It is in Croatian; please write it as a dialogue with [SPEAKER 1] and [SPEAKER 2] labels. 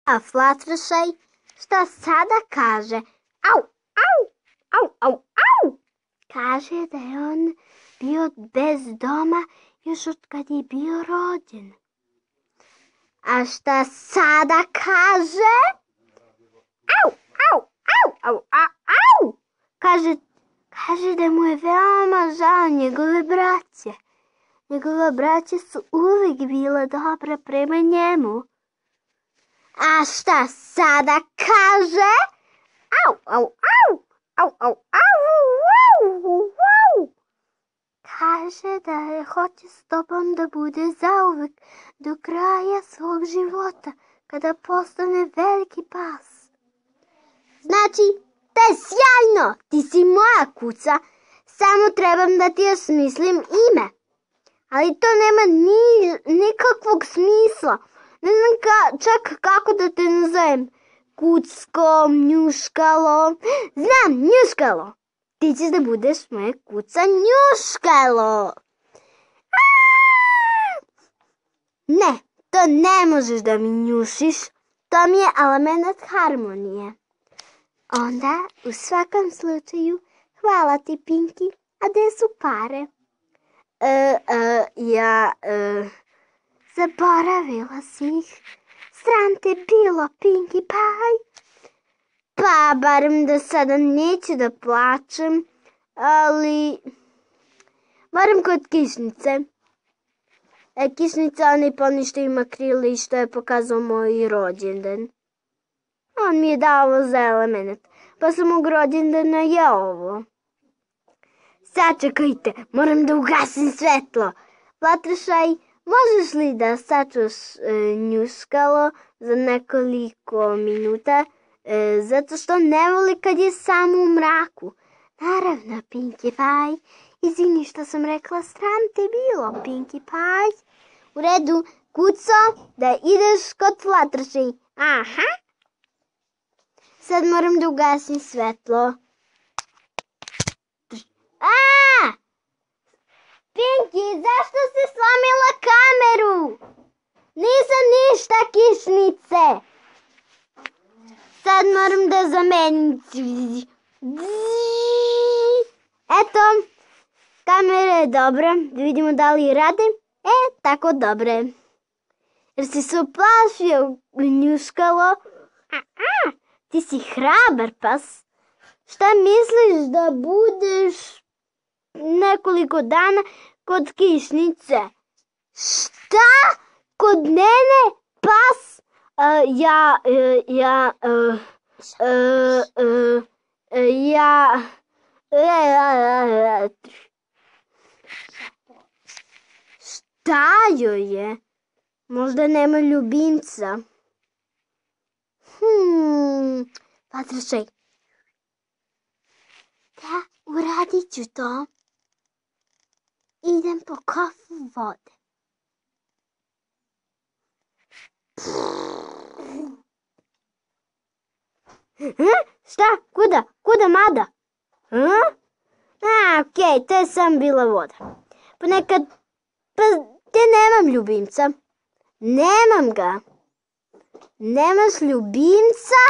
[SPEAKER 1] A Fluttershy šta sada kaže? Au, au, au, au, au! Kaže da je on bio bez doma još od kad je bio rođen. A šta sada kaže? Au, au, au, au, au, au! Kaže da mu je veoma žao njegove braće. Njegove braće su uvijek bile dobre prema njemu. A šta sada kaže? Au, au, au, au, au, au, au, au. Kaže da hoće s tobom da bude zauvek do kraja svog života, kada postane veliki pas. Znači, to je sjajno, ti si moja kuca, samo trebam da ti osmislim ime. Ali to nema nikakvog smisla. Ne znam čak kako da te nazovem. Kucko, Njuškalo. Znam, Njuškalo. Ti ćeš da budeš moja kuca Njuškalo. Ne, to ne možeš da mi njušiš. To mi je element harmonije. Onda, u svakom slučaju, hvala ti, Pinky. A gde su pare? Zaboravila si ih. Sram te bilo, Pinkie Pie. Pa, barem da sada neću da plačem, ali barem kod Kišnice. Kišnica onaj poništa ima krila i što je pokazao moj rođendan. On mi je dao ovo za element, pa sam mog rođendana je ovo. Sačekajte, moram da ugasim svetlo. Fluttershy, možeš li da sačuvaš Njuškalo za nekoliko minuta, zato što ne voli kad je samo u mraku. Naravno, Pinkie Pie. Izvini što sam rekla, sram te bilo, Pinkie Pie. U redu, kuco, da ideš kod Fluttershy. Aha. Sad moram da ugasim svetlo. Pinky, zašto si slomila kameru? Nisam ništa, Kišnice. Sad moram da zamenim. Eto, kamera je dobra. Da vidimo da li rade. Tako dobre. Jer si se uplašio, Njuškalo? Ti si hrabar pas. Šta misliš da budeš nekoliko dana kod Kišnice? Šta? Kod mene? Pas? Šta joj je? Možda nema ljubimca. Fluttershy. Da, uradit ću to. Idem po kafu vode. Šta? Kuda mada? Okej, to je sam bila voda. Ponekad, te nemam ljubimca. Nemam ga. Nemaš ljubimca?